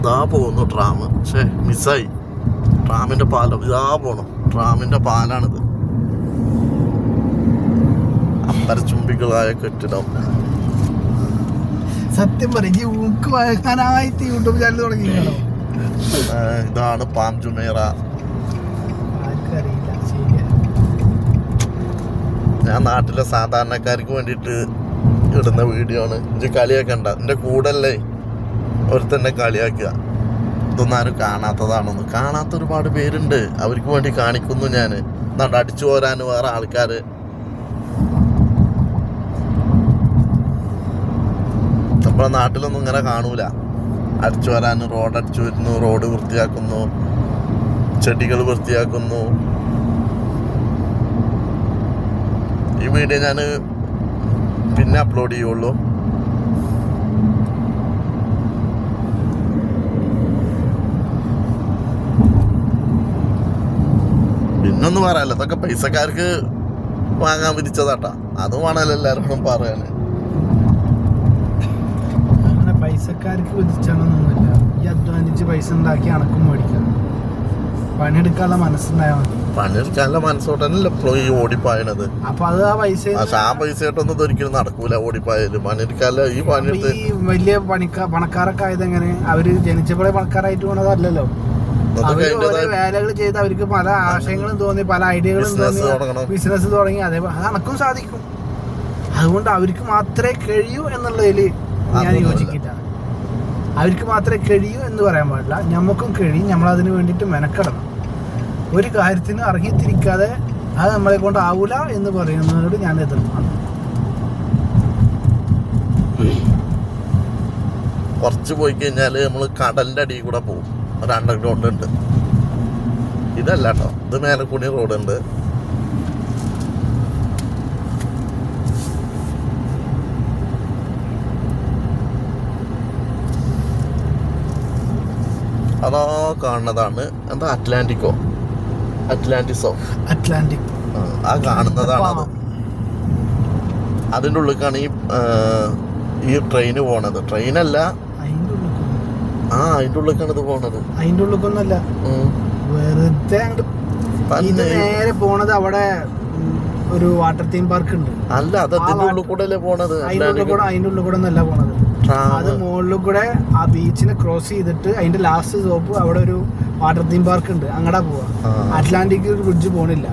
ഇതാ പോകുന്നു ട്രാം. പക്ഷേ മിസ്സായി. ട്രാമിന്റെ പാലം ഇതാ പോണു. ട്രാമിന്റെ പാലാണിത്. അമ്പരച്ചുംബികളായ കെട്ടിടം. സത്യം പറയും വായിക്കാനായിട്ട് യൂട്യൂബ് ചാനൽ തുടങ്ങിയാണോ? ഇതാണ് പാം ജുമേറ. ആർക്കറിയില്ല. ഞാൻ നാട്ടിലെ സാധാരണക്കാർക്ക് വേണ്ടിയിട്ട് ഇടുന്ന വീഡിയോ ആണ്. ഇത് കളിയൊക്കെ ഉണ്ട്. എൻ്റെ കൂടല്ലേ ഒരുത്തന്നെ കളിയാക്കുക. ഇതൊന്നും ആരും കാണാത്തതാണെന്ന്. കാണാത്ത ഒരുപാട് പേരുണ്ട്. അവർക്ക് വേണ്ടി കാണിക്കുന്നു ഞാൻ. എന്നാണ്ട് അടിച്ചു പോരാൻ വേറെ ആൾക്കാർ. നമ്മളെ നാട്ടിലൊന്നും ഇങ്ങനെ കാണൂല. അടിച്ചു വരാൻ റോഡ് അടിച്ചു വരുന്നു, റോഡ് വൃത്തിയാക്കുന്നു, ചെടികൾ വൃത്തിയാക്കുന്നു. ഈ വീഡിയോ ഞാൻ പിന്നെ അപ്ലോഡ് ചെയ്യുള്ളൂ. പിന്നൊന്നും പറയാല്ല. ഇതൊക്കെ പൈസക്കാർക്ക് വാങ്ങാൻ വിധിച്ചതാട്ടാ. അതും വേണമല്ലോ എല്ലാവർക്കും പറയാന്. അങ്ങനെ പൈസക്കാർക്ക് വിധിച്ചാണെന്നൊന്നുമില്ല. ഈ അധ്വാനിച്ച് പൈസ ഉണ്ടാക്കി അണക്കും മേടിക്കാം. പണിയെടുക്കാനുള്ള മനസ്സുണ്ടായാൽ മതി. പണിയെടുക്കാനുള്ള മനസ്സോട്ടല്ലേ എപ്പോഴും ഈ ഓടിപ്പായണത്. അപ്പൊ അത് ആ പൈസ ആ പൈസയായിട്ടൊന്നും ഇതൊരിക്കലും നടക്കൂല. ഓടിപ്പായാല് പണിയെടുക്കാല്ല. ഈ പണിയെടുത്ത് ഈ വലിയ പണക്കാരൊക്കെ ആയത് എങ്ങനെ? അവര് ജനിച്ചപ്പോഴേ പണക്കാരായിട്ട് പോണതല്ലല്ലോ. വേലകൾ ചെയ്ത് അവർക്ക് പല ആശയങ്ങളും തോന്നി, പല ഐഡിയകളും തോന്നി, ബിസിനസ് തുടങ്ങി. അതേപോലെ അത് അനക്കും സാധിക്കും. അതുകൊണ്ട് അവർക്ക് മാത്രമേ കഴിയൂ എന്നുള്ളതിൽ ഞാൻ യോജിക്കില്ല. അവർക്ക് മാത്രമേ കഴിയൂ എന്ന് പറയാൻ പാടില്ല. നമുക്കും കഴിയും. നമ്മളതിന് വേണ്ടിയിട്ട് മെനക്കെടണം. ഒരു കാര്യത്തിന് ഇറങ്ങിത്തിരിക്കാതെ അത് നമ്മളെ കൊണ്ട് ആവൂല എന്ന് പറയുന്നതിനോട് ഞാൻ എതിർപ്പാണ്. കുറച്ച് പോയി കഴിഞ്ഞാൽ നമ്മൾ കടലിൻ്റെ അടിയിൽ കൂടെ പോകും. ഒരു അണ്ടർഗ്രൗണ്ട് ഉണ്ട്. ഇതല്ല കേട്ടോ, ഇത് മേലക്കൂടി റോഡുണ്ട്. അതാ കാണുന്നതാണ് എന്താ അറ്റ്ലാന്റിക്. ആ കാണുന്നതാണ്. അതിൻ്റെ ഉള്ളിലേക്കാണ് ഈ ട്രെയിന് പോണത്. ട്രെയിനല്ല, അതിൻ്റെ ഉള്ളിലേക്കാണ് ഇത് പോണത്. അതിൻ്റെ ഉള്ളിലേക്കൊന്നല്ല, വെറുതെ നേരെ പോണത്. അവിടെ ഒരു വാട്ടർ തീം പാർക്ക് ഉണ്ട്. അല്ല, അത് അതിന്റെ ഉള്ളിൽ കൂടെ അല്ലേ പോണത്. അതിന്റെ ഉള്ളിൽ കൂടെ ഒന്നല്ല പോണത്. അത് മുകളിൽ കൂടെ ആ ബീച്ചിനെ ക്രോസ് ചെയ്തിട്ട് അതിന്റെ ലാസ്റ്റ് സ്റ്റോപ്പ് അവിടെ ഒരു വാട്ടർ തീം പാർക്ക് ഉണ്ട്. അങ്ങടാ പോവാ. അറ്റ്ലാന്റിക് ബ്രിഡ്ജ് പോണില്ല.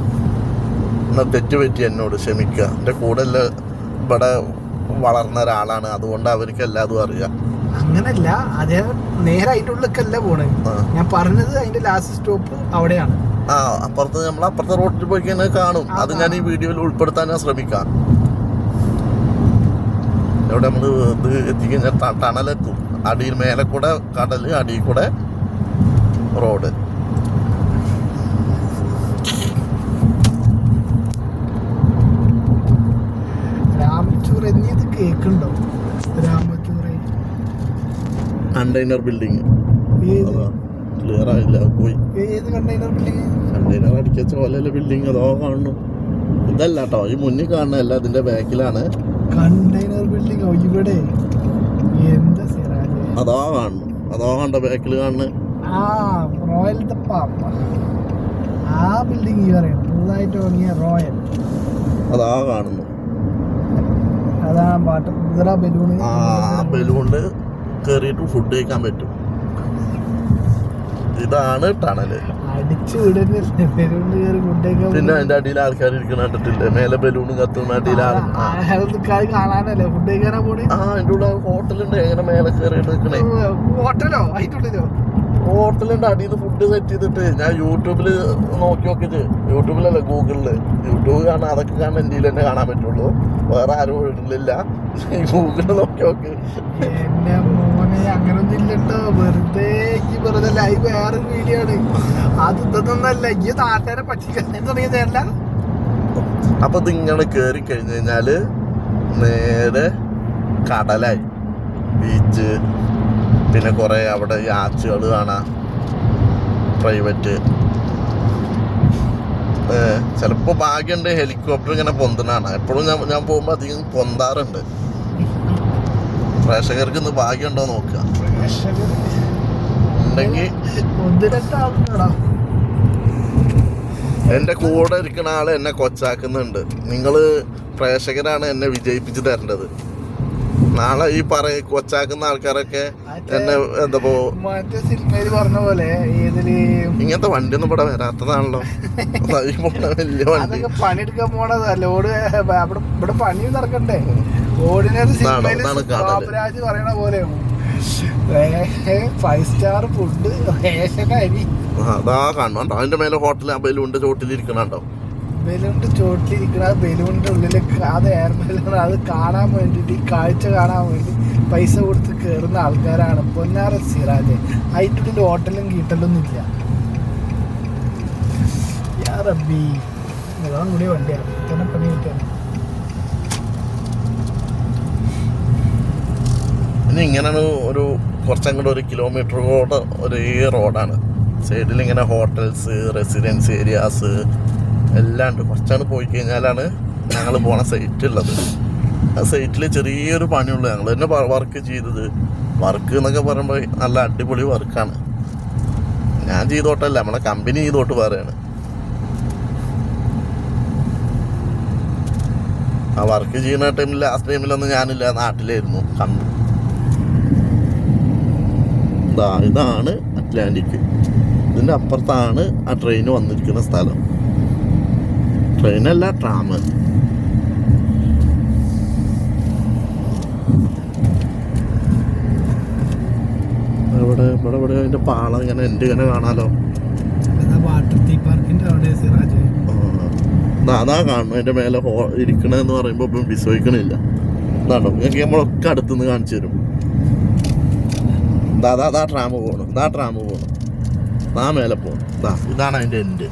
തെറ്റ് പറ്റി എന്നോട് ക്ഷമിക്കുക. എന്റെ കൂടെ ഇവിടെ വളർന്ന ഒരാളാണ്. അതുകൊണ്ട് അവർക്ക് എല്ലാതും അറിയാം. അങ്ങനല്ല, അതേ നേരെ അതിന്റെ ഉള്ളിലേക്കല്ല പോണേ. ഞാൻ പറഞ്ഞത് അതിന്റെ ലാസ്റ്റ് സ്റ്റോപ്പ് അവിടെയാണ്. അപ്പുറത്ത് നമ്മൾ അപ്പുറത്തെ റോഡിൽ പോയി കഴിഞ്ഞാൽ കാണും. അത് ഞാൻ ഈ വീഡിയോയിൽ ഉൾപ്പെടുത്താൻ ഞാൻ ശ്രമിക്കാം. ഇവിടെ നമ്മൾ ഇത് എത്തിക്കഴിഞ്ഞാൽ ടണലെത്തും. അടിയിൽ മേലെ കൂടെ കടല്, അടിയിൽ കൂടെ റോഡ്. രാമച്ചൂർ എന്നിത് കേക്കുണ്ടോ? രാമച്ചൂർ കണ്ടെയ്നർ ബിൽഡിങ് ക്ലിയർ ആയില്ല. പോയി ഏത് കണ്ടെയ്നർ ബിൽഡിങ്? കണ്ടെയ്നർ അടിച്ച പോലെയല്ല ബിൽഡിങ്. അതോ കാണുന്നു. ഇതല്ല കേട്ടോ, ഈ മുന്നിൽ കാണുന്നതല്ല, അതിന്റെ ബാക്കിലാണ് കണ്ടെയ്നർ ബിൽഡിംഗ്. ഇവിടെ എന്താ അതോ കാണുന്നു. അതോ കണ്ട ബാക്കിൽ കാണുന്നു. റോയൽ ആ ബിൽഡിംഗ് പുതുതായിട്ട് തുടങ്ങിയ റോയൽ. അതാ കാണുന്നു. അതാ ബലൂണ്. ബലൂണില് കേറിയിട്ട് ഫുഡ് കഴിക്കാൻ പറ്റും. ഇതാണ് ടണല്. അടിച്ചു വിടുന്നില്ല. ബലൂണിൽ കയറി ഫുഡ് കഴിക്കാൻ. പിന്നെ അതിന്റെ അടിയിൽ ആൾക്കാർ ഇരിക്കുന്ന കണ്ടിട്ടില്ലേ? മേലെ ബലൂണ് കത്തുന്ന അടിയിൽ കാണാനല്ലേ ഫുഡ് കഴിക്കാനാ പോണേ. അതിന്റെ ഉള്ള ഹോട്ടലുണ്ട്. എങ്ങനെ മേലെ കയറിയിട്ട് നിൽക്കണേ? ഹോട്ടലോ? അതിന്റെ ഉള്ളിലോ? ഹോട്ടലിന്റെ അടിയിൽ നിന്ന് ഫുഡ് സെറ്റ് ചെയ്തിട്ട് ഞാൻ യൂട്യൂബില് നോക്കിയിട്ട്, യൂട്യൂബിലല്ല ഗൂഗിളില്. യൂട്യൂബ് കാണാൻ അതൊക്കെ കാണാൻ ഇന്ത്യയിൽ തന്നെ കാണാൻ പറ്റുള്ളൂ. വേറെ ആരും വീട്ടിലില്ല. ഗൂഗിളിൽ നോക്കി. എന്റെ മോനെ അങ്ങനൊന്നും ഇല്ലട്ടോ. വെറുതെ ലൈവ് വേറൊരു വീഡിയോ ആണ്. അത് ഇതൊന്നല്ല. ഈ നാട്ടുകാരെ പറ്റിക്കാൻ തുടങ്ങിയതല്ല. അപ്പൊ ഇതിങ്ങനെ കേറി കഴിഞ്ഞു കഴിഞ്ഞാല് നേരെ കടലായി. ബീച്ച്, പിന്നെ കുറെ അവിടെ യാച്ചുകൾ കാണാം, പ്രൈവറ്റ്. ചിലപ്പോൾ ഭാഗ്യമുണ്ട് ഹെലികോപ്റ്റർ ഇങ്ങനെ പൊന്തണാണ്. എപ്പോഴും ഞാൻ പോകുമ്പോൾ അധികം പൊന്താറുണ്ട്. പ്രേക്ഷകർക്ക് ഇന്ന് ഭാഗ്യമുണ്ടോ നോക്കുക. ഉണ്ടെങ്കിൽ എന്റെ കൂടെ ഇരിക്കുന്ന ആള് എന്നെ കൊച്ചാക്കുന്നുണ്ട്. നിങ്ങള് പ്രേക്ഷകരാണ് എന്നെ വിജയിപ്പിച്ച് തരേണ്ടത്. നാളെ ഈ കൊച്ചാക്കുന്ന ആൾക്കാരൊക്കെ എന്നെ എന്താ മറ്റേ സിനിമയില് പറഞ്ഞ പോലെ ഇങ്ങനത്തെ വണ്ടി ഒന്നും ഇവിടെ വരാത്തതാണല്ലോ. വലിയ വണ്ടി പണിയെടുക്കാൻ പോണതാ. ലോഡ് ഇവിടെ പണിയും നടക്കണ്ടേ. ഓർഡിനറി സിനിമയില് പറയണ പോലെ 5 സ്റ്റാർ ഫുഡ്, റേഷൻ അരി. അതാ കാണുന്നുണ്ടോ അതിന്റെ മേലെ ഹോട്ടൽ ബലൂണിന്റെ ചോട്ടിലിരിക്കണുണ്ടോ? ബലൂണിന്റെ ചോട്ടിലിരിക്കണ ബലൂണിന്റെ ഉള്ളില് അത് എയർ ബലൂൺ. അത് കാണാൻ വേണ്ടിട്ട്, ഈ കാഴ്ച കാണാൻ വേണ്ടി പൈസ കൊടുത്ത് കയറുന്ന ആൾക്കാരാണ് പൊന്നാര സിറാജ്. അതിന്റെ ഹോട്ടലും കീട്ടലൊന്നും ഇല്ല. യാ റബ്ബി, വെള്ളം കൂടിയ വണ്ടിയാണ് തന്നെ പണി കിട്ടാണ്. ഇനി ഇങ്ങനെയാണ് ഒരു കുറച്ചങ്ങോട്ട് 1 കിലോമീറ്റർ ഒരേ റോഡാണ്. സൈഡിൽ ഇങ്ങനെ ഹോട്ടൽസ്, റെസിഡൻസ് ഏരിയാസ് എല്ലാം ഉണ്ട്. കുറച്ചാണ് പോയി കഴിഞ്ഞാലാണ് ഞങ്ങൾ പോണ സൈറ്റ് ഉള്ളത്. ആ സൈറ്റിൽ ചെറിയൊരു പണിയുള്ളൂ. ഞങ്ങൾ തന്നെ വർക്ക് ചെയ്തത്. വർക്ക് എന്നൊക്കെ പറയുമ്പോൾ നല്ല അടിപൊളി വർക്കാണ്. ഞാൻ ചെയ്തോട്ടല്ല, നമ്മളെ കമ്പനി ചെയ്തോട്ട് വേറെയാണ്. ആ വർക്ക് ചെയ്യുന്ന ടൈമിൽ, ലാസ്റ്റ് ടൈമിലൊന്നും ഞാനില്ല, നാട്ടിലായിരുന്നു. ഇതാണ് അറ്റ്ലാന്റിക്. ഇതിൻ്റെ അപ്പുറത്താണ് ആ ട്രെയിൻ വന്നിരിക്കുന്ന സ്ഥലം. ട്രെയിനല്ല, ട്രാം. ഇവിടെ അതിന്റെ പാളം ഇങ്ങനെ ഇങ്ങനെ കാണാലോ. അതാ കാണുന്നു അതിന്റെ മേലെ ഇരിക്കണെന്ന് പറയുമ്പോ വിശ്വസിക്കണില്ല. ഇതാണോ നിങ്ങൾക്ക് നമ്മളൊക്കെ അടുത്തുനിന്ന് കാണിച്ചു തരും. അതാ ട്രാം പോകണം, ആ മേലെ പോകണം. ഇതാണ് അതിന്റെ എൻഡ്.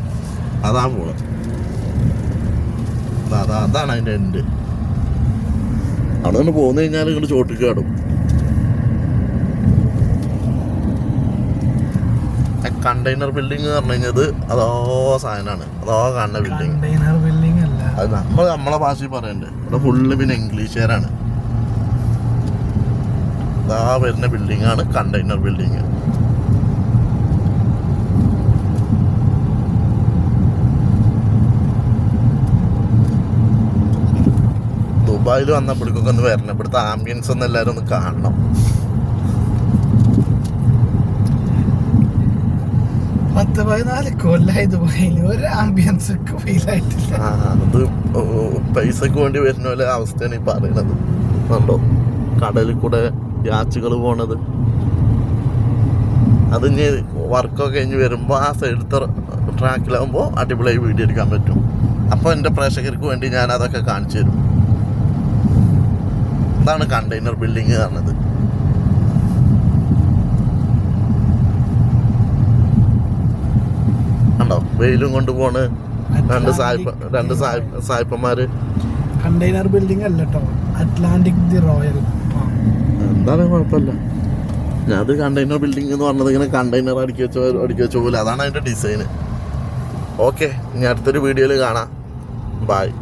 അതാ പോണം. അതാണ് അതിന്റെ എൻഡ്. അവിടെ നിന്ന് പോന്നു കഴിഞ്ഞാൽ ഇങ്ങോട്ട് ചോട്ടിക്ക് കടും. കണ്ടെയ്നർ ബിൽഡിംഗ് എന്ന് പറഞ്ഞു കഴിഞ്ഞത് അതോ സാധനമാണ്. അതോ കാണുന്ന ബിൽഡിംഗ് അത് നമ്മളെ ഭാഷയിൽ പറയണ്ടേ. ഇവിടെ ഫുള്ള് പിന്നെ ഇംഗ്ലീഷുകാരാണ്. ഇതാ വരുന്ന ബിൽഡിംഗാണ് കണ്ടെയ്നർ ബിൽഡിങ്. ദുബായിൽ വന്നപ്പോഴേക്കൊക്കെ ഒന്ന് വരണം. ഇവിടുത്തെ ആംബിയൻസ് ഒന്ന് എല്ലാവരും ഒന്ന് കാണണം. 14 കൊല്ലായി ദുബായിൽ ഒരു ആംബിയൻസ് ഫീലായിട്ടില്ല. അത് പൈസക്ക് വേണ്ടി വരുന്ന പോലെ അവസ്ഥയാണ് ഈ പറയണത്. കണ്ടോ കടലിൽ കൂടെ യാച്ചുകൾ പോണത്. അത് ഇനി വർക്കൊക്കെ കഴിഞ്ഞ് വരുമ്പോൾ ആ സൈഡത്തെ ട്രാക്കിലാകുമ്പോൾ അടിപൊളിയായി വീഡിയോ എടുക്കാൻ പറ്റും. അപ്പോൾ എൻ്റെ പ്രേക്ഷകർക്ക് വേണ്ടി ഞാൻ അതൊക്കെ കാണിച്ചു തരും. ഇതാണ് കണ്ടെയ്നർ ബിൽഡിങ് കാണുന്നത്. കണ്ടോ വെയിലും കൊണ്ട് പോണ് രണ്ട് സായിപ്പന്മാര്. കണ്ടെയ്നർ ബിൽഡിംഗ് അല്ല കേട്ടോ, അറ്റ്ലാന്റിക് ദി റോയൽ. എന്തായാലും കുഴപ്പമില്ല. ഞാൻ അത് കണ്ടെയ്നർ ബിൽഡിംഗ് എന്ന് പറഞ്ഞത് ഇങ്ങനെ കണ്ടെയ്നർ അടുക്കി വെച്ച പോലെ. അതാണ് അതിൻ്റെ ഡിസൈന്. ഓക്കെ, ഇനി അടുത്തൊരു വീഡിയോയിൽ കാണാം. ബായ്.